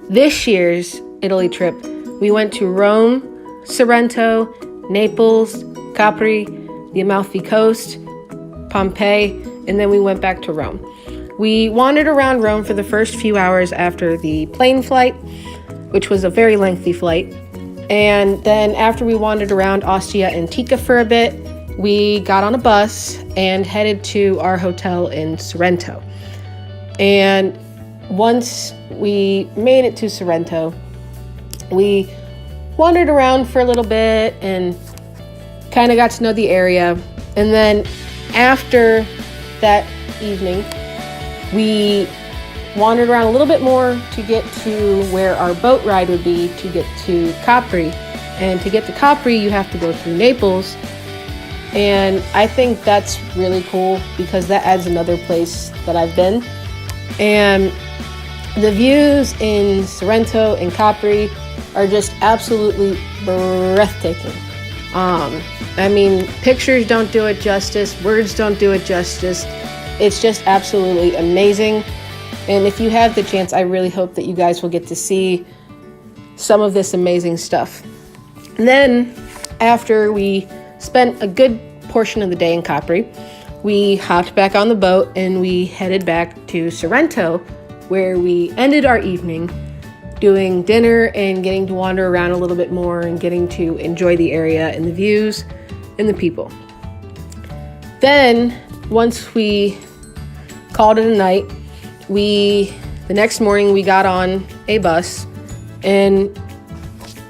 this year's Italy trip, we went to Rome, Sorrento, Naples, Capri, the Amalfi Coast, Pompeii, and then we went back to Rome. We wandered around Rome for the first few hours after the plane flight, which was a very lengthy flight. And then after we wandered around Ostia Antica for a bit, we got on a bus and headed to our hotel in Sorrento. And once we made it to Sorrento, we wandered around for a little bit and kind of got to know the area. And then after that evening, we wandered around a little bit more to get to where our boat ride would be to get to Capri. And to get to Capri, you have to go through Naples. And I think that's really cool because that adds another place that I've been. And the views in Sorrento and Capri are just absolutely breathtaking. I mean, pictures don't do it justice, words don't do it justice. It's just absolutely amazing. And if you have the chance, I really hope that you guys will get to see some of this amazing stuff. And then, after we spent a good portion of the day in Capri, we hopped back on the boat and we headed back to Sorrento, where we ended our evening doing dinner and getting to wander around a little bit more and getting to enjoy the area and the views and the people. Then, once we called it a night, the next morning we got on a bus and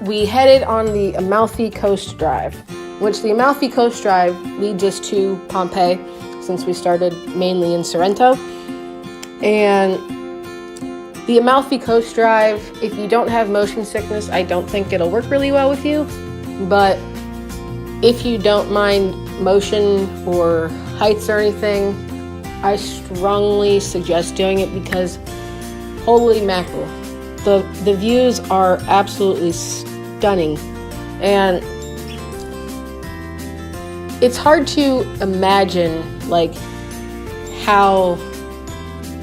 we headed on the Amalfi Coast Drive, which the Amalfi Coast Drive leads us to Pompeii since we started mainly in Sorrento. And the Amalfi Coast Drive, if you don't have motion sickness, I don't think it'll work really well with you. But if you don't mind motion or heights or anything, I strongly suggest doing it because holy mackerel, the views are absolutely stunning. And it's hard to imagine like how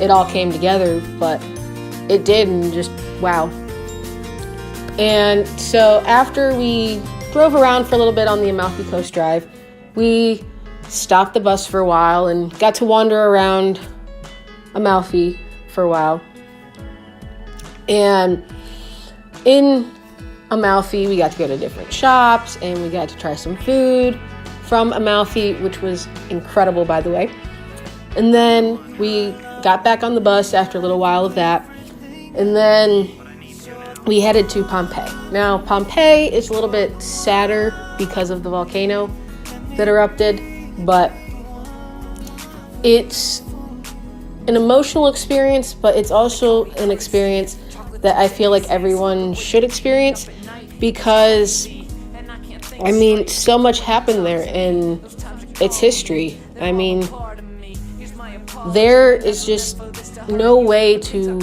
it all came together, but it did, and just wow. And so after we drove around for a little bit on the Amalfi Coast Drive, we stopped the bus for a while and got to wander around Amalfi for a while. And in Amalfi, we got to go to different shops and we got to try some food from Amalfi, which was incredible, by the way. And then we got back on the bus after a little while of that. And then we headed to Pompeii. Now, Pompeii is a little bit sadder because of the volcano that erupted, but it's an emotional experience, but it's also an experience that I feel like everyone should experience because, I mean, so much happened there in its history. I mean, there is just no way to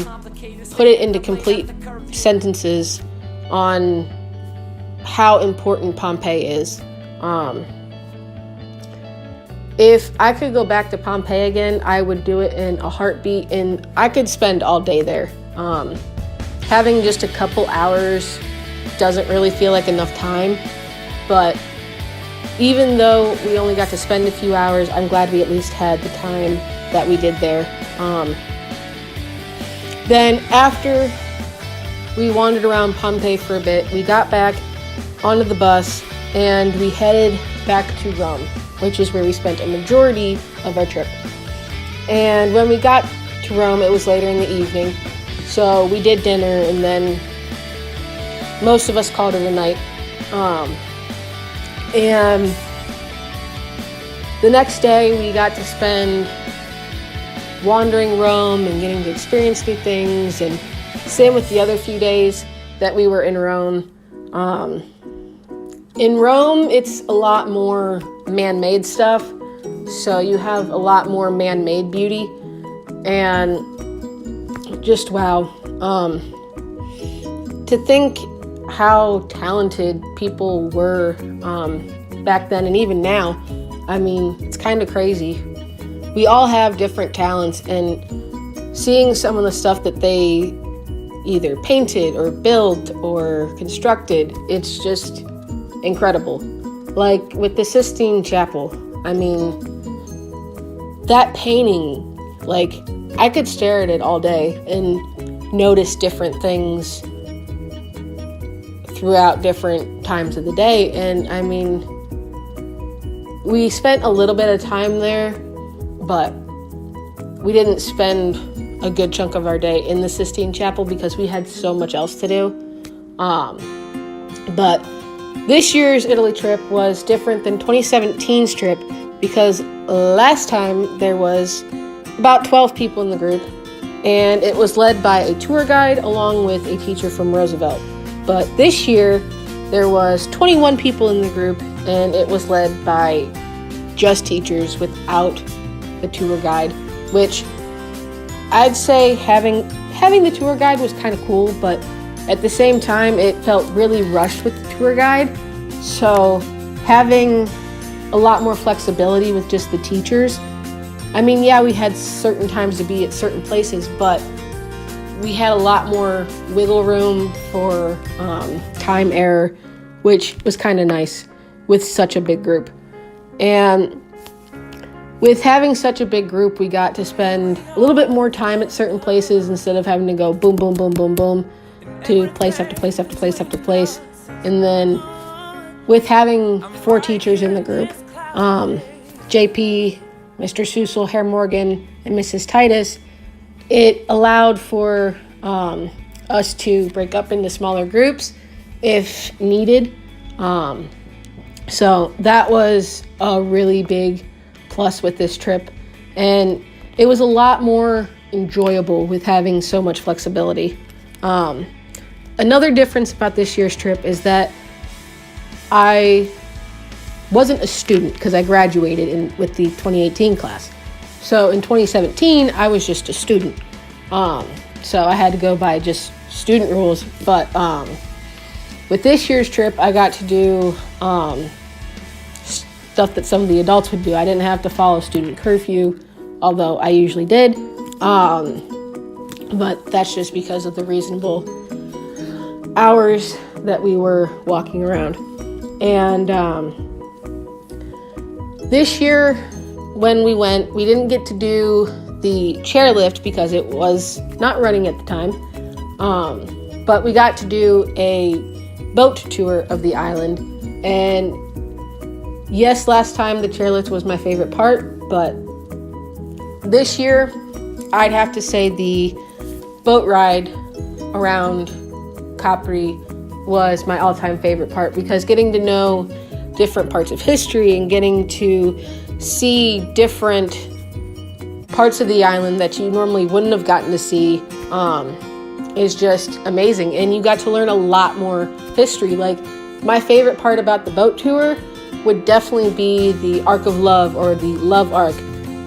put it into complete sentences on how important Pompeii is. If I could go back to Pompeii again, I would do it in a heartbeat, and I could spend all day there. Having just a couple hours doesn't really feel like enough time, but even though we only got to spend a few hours, I'm glad we at least had the time that we did there. Then after we wandered around Pompeii for a bit, we got back onto the bus and we headed back to Rome, which is where we spent a majority of our trip. And when we got to Rome, it was later in the evening, so we did dinner and then most of us called it a night. And the next day we got to spend wandering Rome and getting to experience new things, and same with the other few days that we were in Rome. In Rome, it's a lot more man-made stuff, so you have a lot more man-made beauty, and just wow. To think how talented people were back then and even now, I mean, it's kind of crazy. We all have different talents, and seeing some of the stuff that they either painted or built or constructed. It's just incredible. Like with the Sistine Chapel, I mean, that painting, like I could stare at it all day and notice different things throughout different times of the day. And I mean, we spent a little bit of time there, but we didn't spend a good chunk of our day in the Sistine Chapel because we had so much else to do. But this year's Italy trip was different than 2017's trip because last time there was about 12 people in the group, and it was led by a tour guide along with a teacher from Roosevelt. But this year there was 21 people in the group, and it was led by just teachers without the tour guide, which I'd say having the tour guide was kind of cool, but at the same time it felt really rushed with the tour guide. So having a lot more flexibility with just the teachers. I mean, yeah, we had certain times to be at certain places, but we had a lot more wiggle room for time error, which was kind of nice with such a big group. And with having such a big group, we got to spend a little bit more time at certain places instead of having to go boom, boom, boom, boom, boom to place after place after place after place. And then with having 4 teachers in the group, JP, Mr. Susel, Herr Morgan, and Mrs. Titus, it allowed for us to break up into smaller groups if needed. So that was a really big plus with this trip. And it was a lot more enjoyable with having so much flexibility. Another difference about this year's trip is that I wasn't a student because I graduated with the 2018 class. So in 2017, I was just a student. So I had to go by just student rules. But with this year's trip, I got to do stuff that some of the adults would do. I didn't have to follow student curfew, although I usually did. But that's just because of the reasonable hours that we were walking around. And this year, when we went, we didn't get to do the chairlift because it was not running at the time. But we got to do a boat tour of the island. And yes, last time the chairlift was my favorite part, but this year, I'd have to say the boat ride around Capri was my all-time favorite part, because getting to know different parts of history and getting to see different parts of the island that you normally wouldn't have gotten to see is just amazing. And you got to learn a lot more history. Like, my favorite part about the boat tour would definitely be the Ark of Love, or the Love Ark.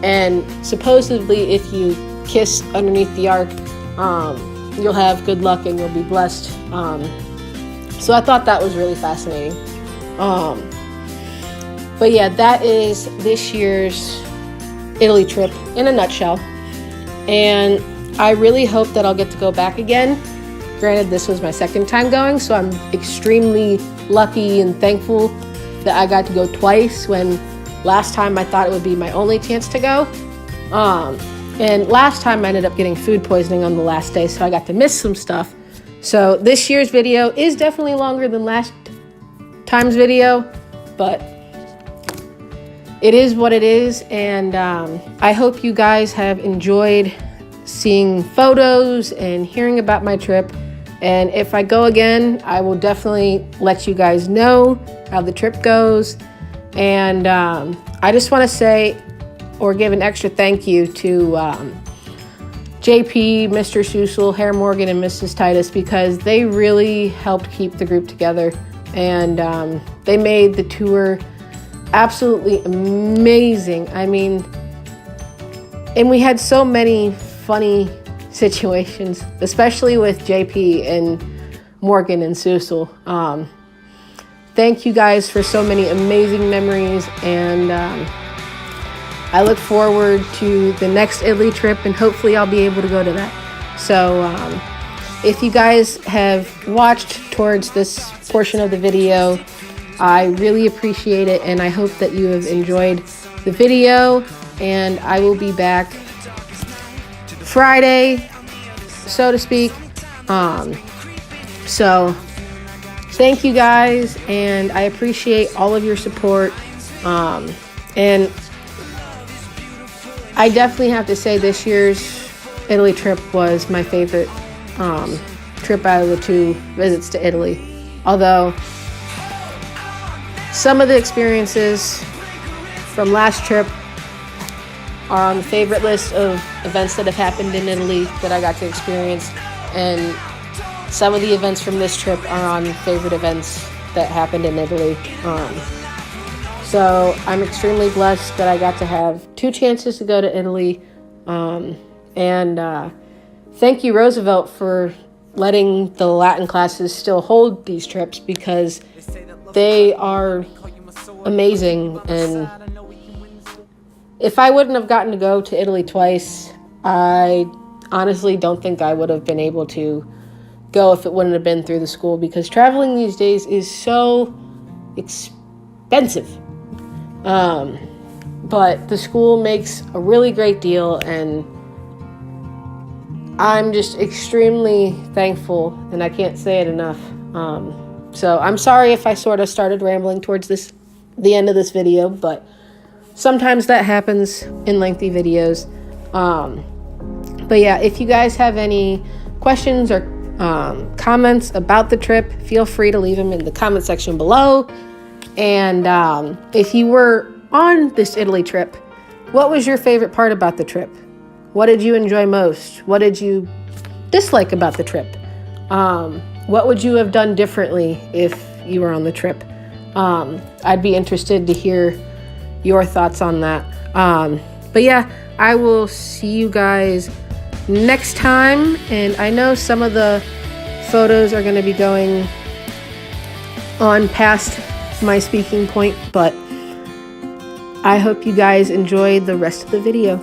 And supposedly if you kiss underneath the ark, you'll have good luck and you'll be blessed. So I thought that was really fascinating. But yeah, that is this year's Italy trip in a nutshell. And I really hope that I'll get to go back again. Granted, this was my second time going, so I'm extremely lucky and thankful that I got to go twice, when last time I thought it would be my only chance to go. And last time I ended up getting food poisoning on the last day, so I got to miss some stuff. So this year's video is definitely longer than last time's video, but it is what it is. And I hope you guys have enjoyed seeing photos and hearing about my trip. And if I go again, I will definitely let you guys know how the trip goes. And I just want to say, or give an extra thank you to JP, Mr. Susel, Herr Morgan, and Mrs. Titus, because they really helped keep the group together. And they made the tour absolutely amazing. I mean, and we had so many funny situations, especially with JP and Morgan and Susel. Thank you guys for so many amazing memories, and I look forward to the next Italy trip, and hopefully I'll be able to go to that. So if you guys have watched towards this portion of the video, I really appreciate it, and I hope that you have enjoyed the video. And I will be back Friday, so to speak. So thank you guys, and I appreciate all of your support. And I definitely have to say this year's Italy trip was my favorite trip out of the 2 visits to Italy. Although some of the experiences from last trip are on the favorite list of events that have happened in Italy that I got to experience, and some of the events from this trip are on favorite events that happened in Italy. So I'm extremely blessed that I got to have 2 chances to go to Italy. And thank you, Roosevelt, for letting the Latin classes still hold these trips, because they are amazing. And if I wouldn't have gotten to go to Italy twice, I honestly don't think I would have been able to go if it wouldn't have been through the school, because traveling these days is so expensive. But the school makes a really great deal, and I'm just extremely thankful, and I can't say it enough. So I'm sorry if I sort of started rambling towards the end of this video, but sometimes that happens in lengthy videos. But yeah, if you guys have any questions or comments about the trip, feel free to leave them in the comment section below. And if you were on this Italy trip, what was your favorite part about the trip? What did you enjoy most? What did you dislike about the trip? What would you have done differently if you were on the trip? I'd be interested to hear your thoughts on that. But yeah, I will see you guys next time. And I know some of the photos are going to be going on past my speaking point, but I hope you guys enjoy the rest of the video.